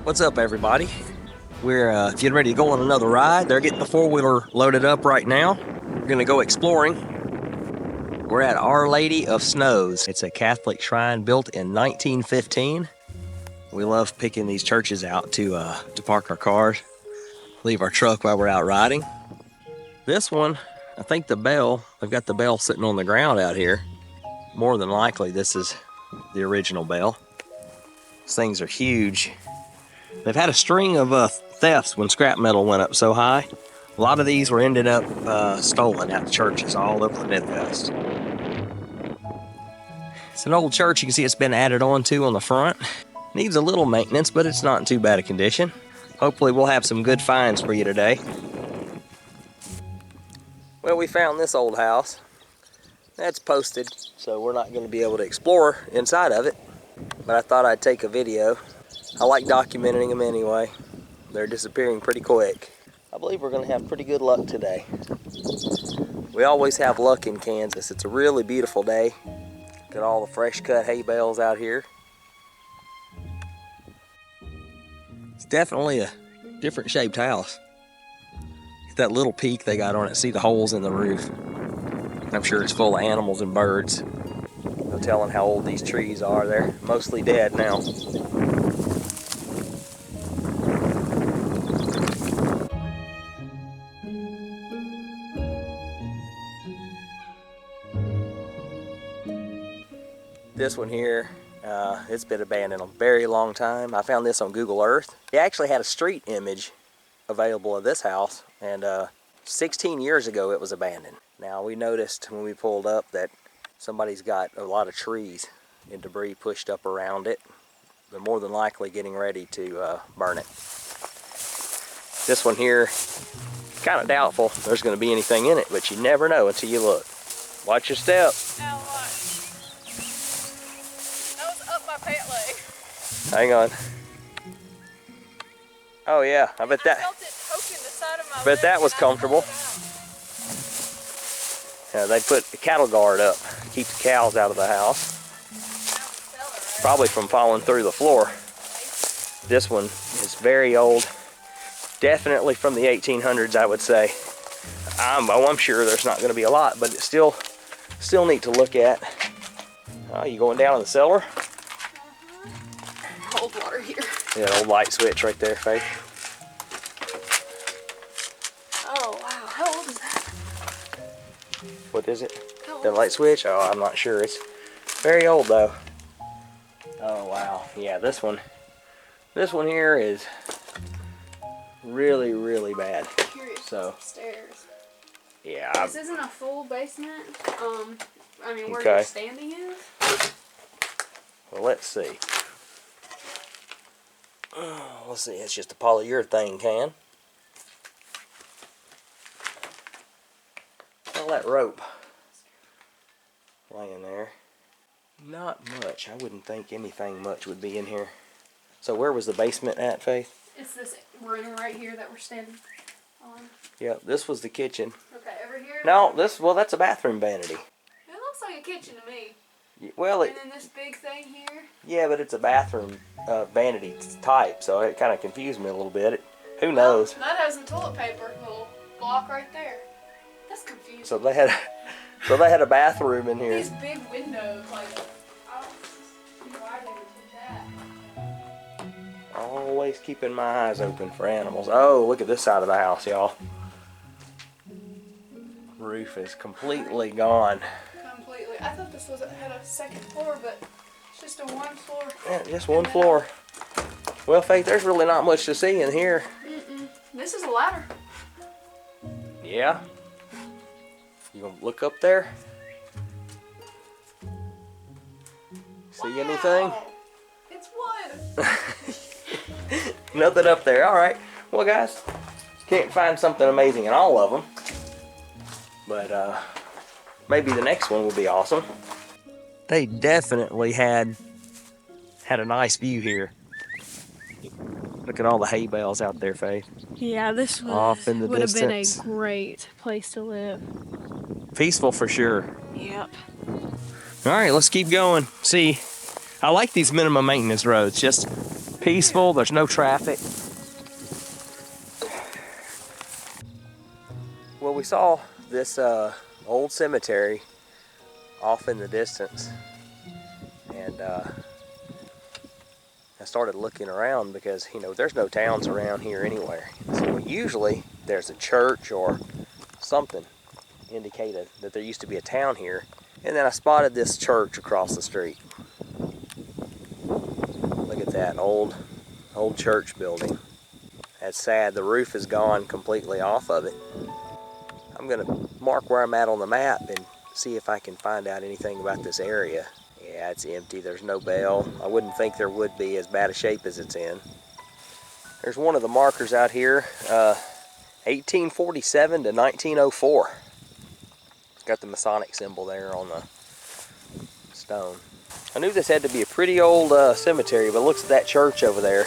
What's up, everybody? We're getting ready to go on another ride. They're getting the four-wheeler loaded up right now. We're gonna go exploring. We're at Our Lady of Snows. It's a Catholic shrine built in 1915. We love picking these churches out to park our cars, leave our truck while we're out riding. This one, I think they've got the bell sitting on the ground out here. More than likely, this is the original bell. These things are huge. They've had a string of thefts when scrap metal went up so high. A lot of these were ended up stolen out of churches all over the Midwest. It's an old church. You can see it's been added on to on the front. Needs a little maintenance, but it's not in too bad a condition. Hopefully we'll have some good finds for you today. Well, we found this old house. That's posted, so we're not going to be able to explore inside of it. But I thought I'd take a video. I like documenting them anyway. They're disappearing pretty quick. I believe we're going to have pretty good luck today. We always have luck in Kansas. It's a really beautiful day. Got all the fresh cut hay bales out here. It's definitely a different shaped house. That little peak they got on it, see the holes in the roof. I'm sure it's full of animals and birds. No telling how old these trees are. They're mostly dead now. This one here, it's been abandoned a very long time. I found this on Google Earth. They actually had a street image available of this house, and 16 years ago it was abandoned. Now we noticed when we pulled up that somebody's got a lot of trees and debris pushed up around it. They're more than likely getting ready to burn it. This one here, kind of doubtful there's going to be anything in it, but you never know until you look. Watch your step. Ow, watch. That was up my pant leg. Hang on. Oh yeah, I bet that. I felt it poking the side of my Bet that was comfortable. Yeah, they put a cattle guard up to keep the cows out of the house. Probably from falling through the floor. This one is very old. Definitely from the 1800s, I would say. I'm sure there's not going to be a lot, but it's still neat to look at. Oh, you going down in the cellar? Cold water here. Yeah, an old light switch right there, Faith. Oh wow, how old is that? What is it? How old The light switch? Oh, I'm not sure. It's very old though. Oh wow, yeah, this one here is really bad. Curious. So Upstairs. yeah. This isn't a full basement. I mean, where Okay. you're standing is. Well, let's see. Let's see. It's just a polyurethane can. Well, that rope laying there. Not much. I wouldn't think anything much would be in here. So where was the basement at, Faith? It's this room right here that we're standing on. Yep, this was the kitchen. Okay, over here. No, that's a bathroom vanity. It looks like a kitchen to me. Well, And then this big thing here. yeah, but it's a bathroom vanity type, so it kind of confused me a little bit. Who knows? That has some toilet paper, little block right there. That's confusing. So they had a bathroom in here. These big windows, like, I don't see why they would do that. Always keeping my eyes open for animals. Oh, look at this side of the house, y'all. Roof is completely gone. Completely. I thought this had a second floor, but it's just a one floor. Yeah, just one floor. Well, Faith, there's really not much to see in here. This is a ladder. Yeah. You gonna look up there? See anything? Wow. It's wood. Nothing up there. All right. Well, guys, can't find something amazing in all of them, but maybe the next one will be awesome. They definitely had a nice view here. Look at all the hay bales out there, Faith. Yeah, this Off in the would have been a distance. great place to live. Peaceful for sure. Yep. All right, let's keep going. See, I like these minimum maintenance roads. Just Peaceful, there's no traffic. Well, we saw this old cemetery off in the distance, and I started looking around because, you know, there's no towns around here anywhere. So usually there's a church or something indicated that there used to be a town here. And then I spotted this church across the street. Look at that old church building. That's sad. The roof is gone completely off of it. I'm gonna mark where I'm at on the map and see if I can find out anything about this area. Yeah, it's empty. There's no bell. I wouldn't think there would be, as bad a shape as it's in. There's one of the markers out here, 1847 to 1904. It's got the Masonic symbol there on the stone. I knew this had to be a pretty old cemetery, but look at that church over there.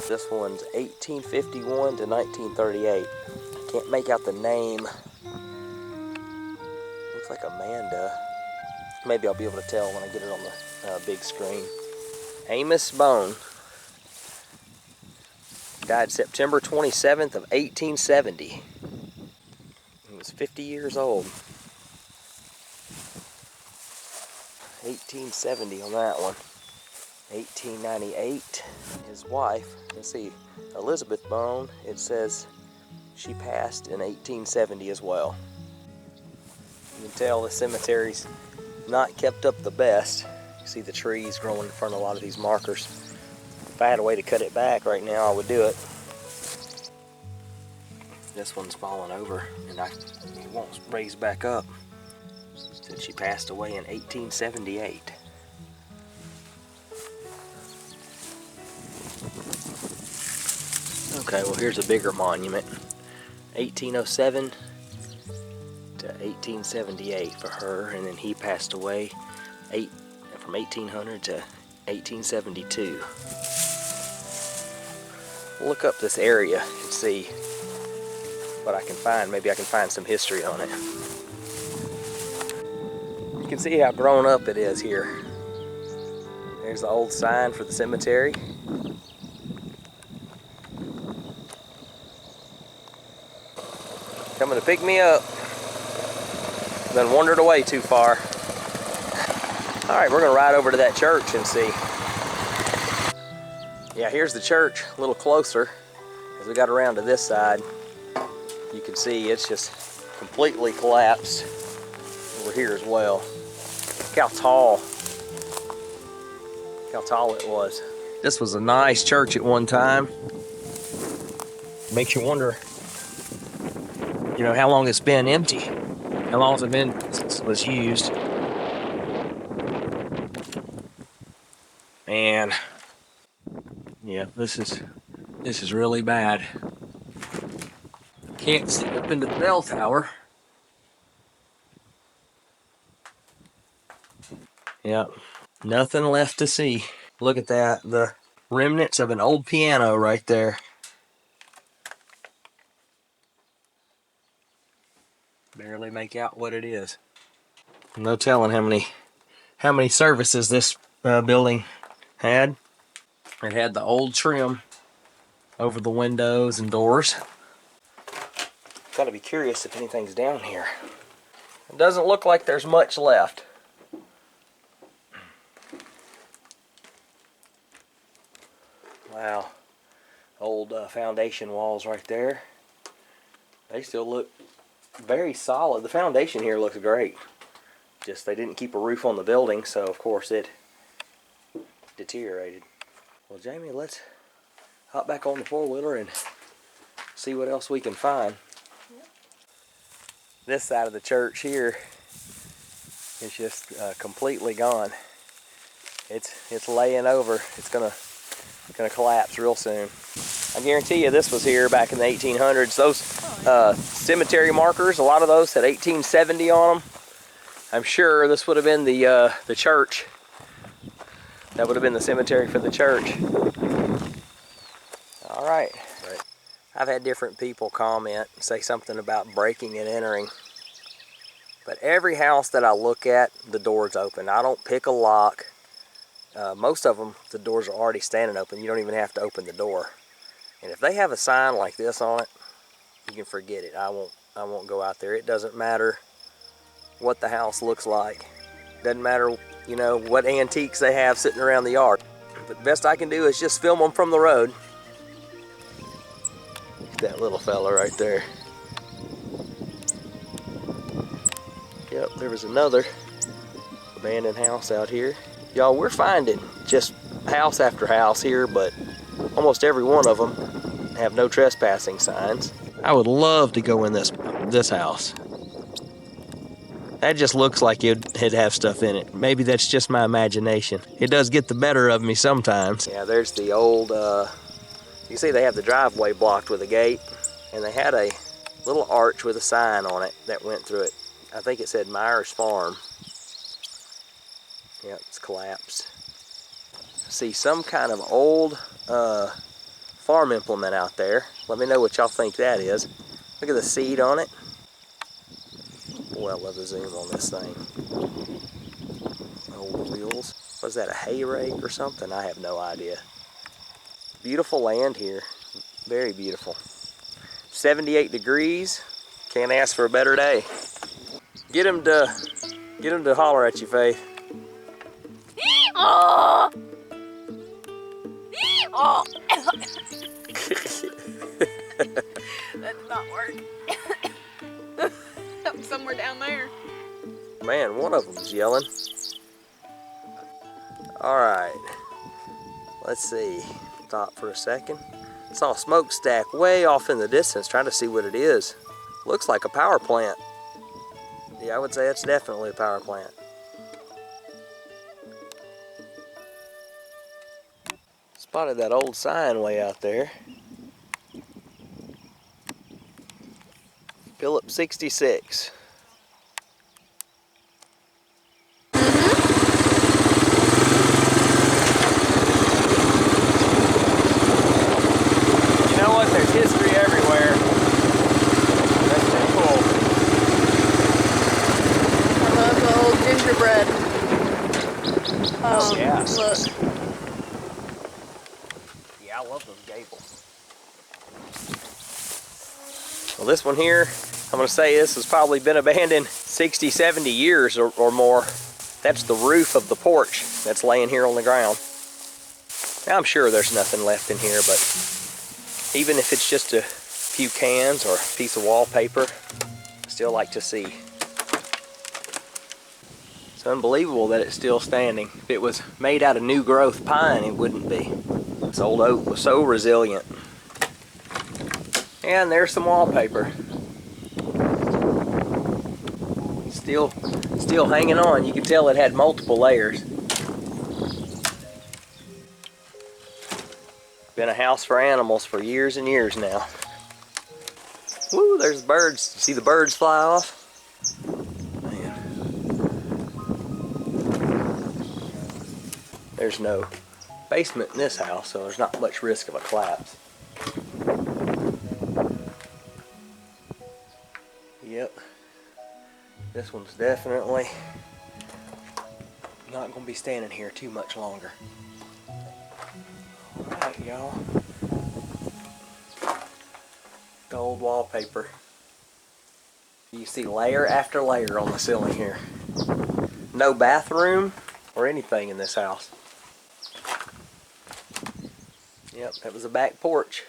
This one's 1851 to 1938. Can't make out the name. Looks like Amanda. Maybe I'll be able to tell when I get it on the big screen. Amos Bone. Died September 27th of 1870. He was 50 years old. 1870 on that one. 1898. His wife, let's see, Elizabeth Bone, it says she passed in 1870 as well. You can tell the cemetery's not kept up the best. You see the trees growing in front of a lot of these markers. If I had a way to cut it back right now, I would do it. This one's fallen over and it won't raise back up. Said she passed away in 1878. Okay, well here's a bigger monument. 1807 to 1878 for her, and then he passed away from 1800 to 1872. Look up this area and see what I can find. Maybe I can find some history on it. You can see how grown up it is here. There's the old sign for the cemetery. Coming to pick me up. Then wandered away too far. All right, we're gonna ride over to that church and see. Yeah, here's the church, a little closer. As we got around to this side, you can see it's just completely collapsed over here as well. Look how tall it was. This was a nice church at one time. Makes you wonder, you know, how long it's been empty. How long has it been since it was used? And yeah, this is really bad. Can't see up into the bell tower. Yeah, nothing left to see. Look at that, the remnants of an old piano right there. Barely make out what it is. No telling how many services this building had. It had the old trim over the windows and doors. Gotta be curious if anything's down here. It doesn't look like there's much left. Wow, old foundation walls right there. They still look very solid. The foundation here looks great. Just they didn't keep a roof on the building, so of course it deteriorated. Well, Jamie, let's hop back on the four-wheeler and see what else we can find. This side of the church here is just completely gone. It's laying over. It's gonna collapse real soon. I guarantee you this was here back in the 1800s. Those cemetery markers, a lot of those had 1870 on them. I'm sure this would have been the church. That would have been the cemetery for the church. All right. I've had different people comment and say something about breaking and entering. But every house that I look at, the door's open. I don't pick a lock. Most of them, the doors are already standing open. You don't even have to open the door. And if they have a sign like this on it, you can forget it. I won't go out there. It doesn't matter what the house looks like. Doesn't matter, you know, what antiques they have sitting around the yard. But the best I can do is just film them from the road. That little fella right there. Yep, there was another abandoned house out here. Y'all, we're finding just house after house here, but almost every one of them have no trespassing signs. I would love to go in this house. That just looks like it'd have stuff in it. Maybe that's just my imagination. It does get the better of me sometimes. Yeah, there's the old, you see they have the driveway blocked with a gate, and they had a little arch with a sign on it that went through it. I think it said Myers Farm. Yep, it's collapsed. See some kind of old farm implement out there. Let me know what y'all think that is. Look at the seed on it. Boy, I love the zoom on this thing. Old wheels. Was that, a hay rake or something? I have no idea. Beautiful land here. Very beautiful. 78 degrees. Can't ask for a better day. Get him to holler at you, Faith. Oh. Oh. That did not work. Somewhere down there. Man, one of them's yelling. All right. Let's see. Stop for a second. Saw a smokestack way off in the distance, trying to see what it is. Looks like a power plant. Yeah, I would say it's definitely a power plant. Spotted that old sign way out there. Phillips 66. You know what? There's history everywhere. That's pretty cool. I love the old gingerbread. Oh yeah. Look. Yeah, I love those gables. Well, this one here, I'm going to say this has probably been abandoned 60, 70 years or more. That's the roof of the porch that's laying here on the ground. Now, I'm sure there's nothing left in here, but even if it's just a few cans or a piece of wallpaper, I still like to see. It's unbelievable that it's still standing. If it was made out of new growth pine, it wouldn't be. This old oak was so resilient. And there's some wallpaper. Still hanging on. You can tell it had multiple layers. Been a house for animals for years and years now. Woo, there's birds. You see the birds fly off? Man. There's no basement in this house, so there's not much risk of a collapse. Yep, this one's definitely not going to be standing here too much longer. Alright, y'all. The old wallpaper. You see layer after layer on the ceiling here. No bathroom or anything in this house. Yep, that was a back porch.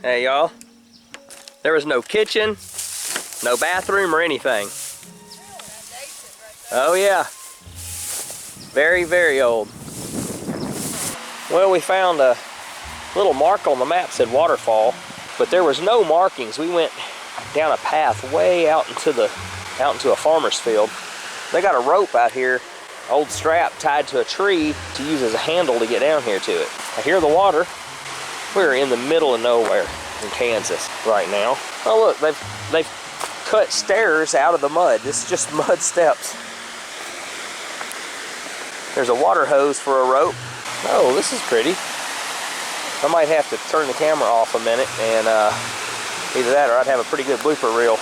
Hey y'all, there was no kitchen, no bathroom or anything. Oh yeah, very, very old. Well, we found a little mark on the map said waterfall, but there was no markings. We went down a path way out into a farmer's field. They got a rope out here, old strap tied to a tree to use as a handle to get down here to it. I hear the water. We're in the middle of nowhere in Kansas right now. Oh look, they've cut stairs out of the mud. This is just mud steps. There's a water hose for a rope. Oh, this is pretty. I might have to turn the camera off a minute and either that or I'd have a pretty good blooper reel.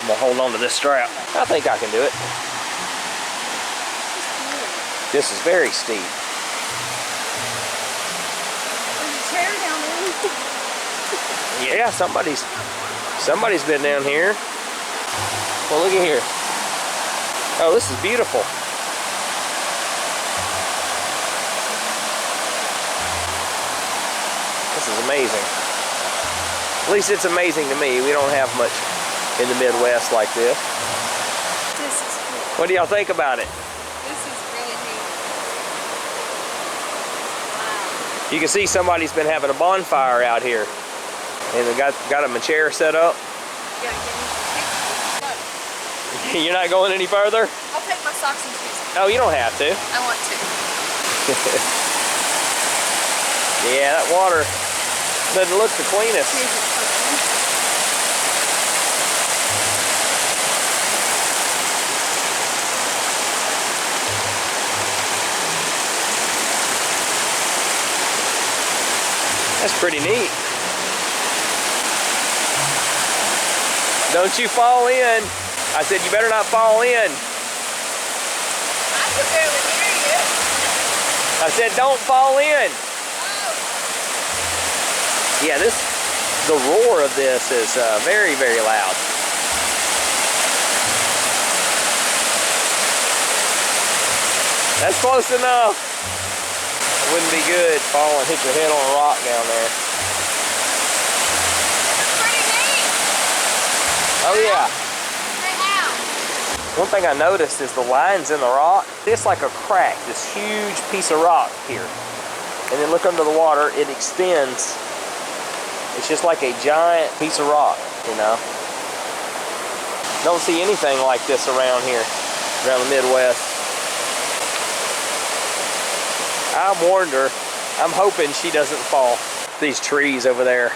I'm gonna hold on to this strap. I think I can do it. This is very steep. There's a chair down there. Yeah, somebody's been down here. Well, look at here. Oh, this is beautiful. This is amazing. At least it's amazing to me. We don't have much in the Midwest like this. This is cool. What do y'all think about it? This is really neat. Wow. You can see somebody's been having a bonfire out here. And they got them a chair set up. You gotta get me some pictures. You're not going any further? I'll take my socks and shoes. Oh, you don't have to. I want to. Yeah, that water doesn't look the cleanest. Here's your phone. That's pretty neat. Don't you fall in. I said you better not fall in. I can barely hear you. I said don't fall in. Oh. Yeah, the roar of this is very, very loud. That's close enough. It wouldn't be good falling, hit your head on a rock down there. That's pretty neat. Oh yeah. Hey, Al. One thing I noticed is the lines in the rock. It's like a crack, this huge piece of rock here. And then look under the water, it extends. It's just like a giant piece of rock, you know. Don't see anything like this around here, around the Midwest. I warned her. I'm hoping she doesn't fall. These trees over there.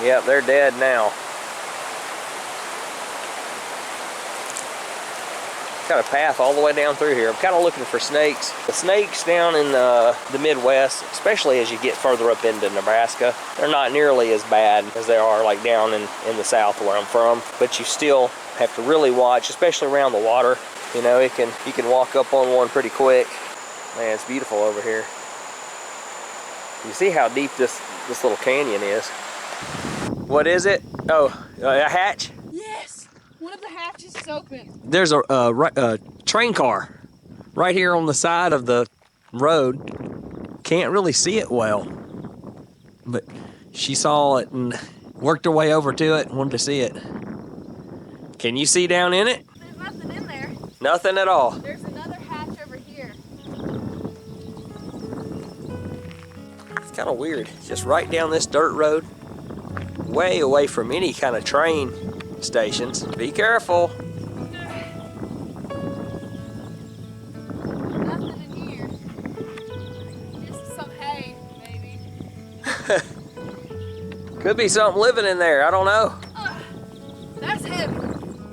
Yep, they're dead now. Got a path all the way down through here. I'm kind of looking for snakes. The snakes down in the Midwest, especially as you get further up into Nebraska, they're not nearly as bad as they are like down in the south where I'm from. But you still have to really watch, especially around the water. You know, you can walk up on one pretty quick. Man, it's beautiful over here. You see how deep this little canyon is. What is it? Oh, a hatch? Yes. One of the hatches is open. There's a train car right here on the side of the road. Can't really see it well, but she saw it and worked her way over to it and wanted to see it. Can you see down in it? There's nothing in there. Nothing at all. There's another hatch over here. It's kind of weird. Just right down this dirt road, way away from any kind of train stations. Be careful. Nothing in here. Just some hay, maybe. Could be something living in there. I don't know. That's heavy.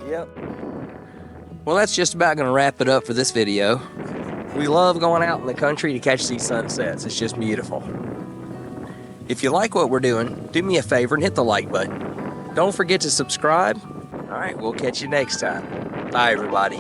Yep. Well, that's just about going to wrap it up for this video. We love going out in the country to catch these sunsets. It's just beautiful. If you like what we're doing, do me a favor and hit the like button. Don't forget to subscribe. All right, we'll catch you next time. Bye, everybody.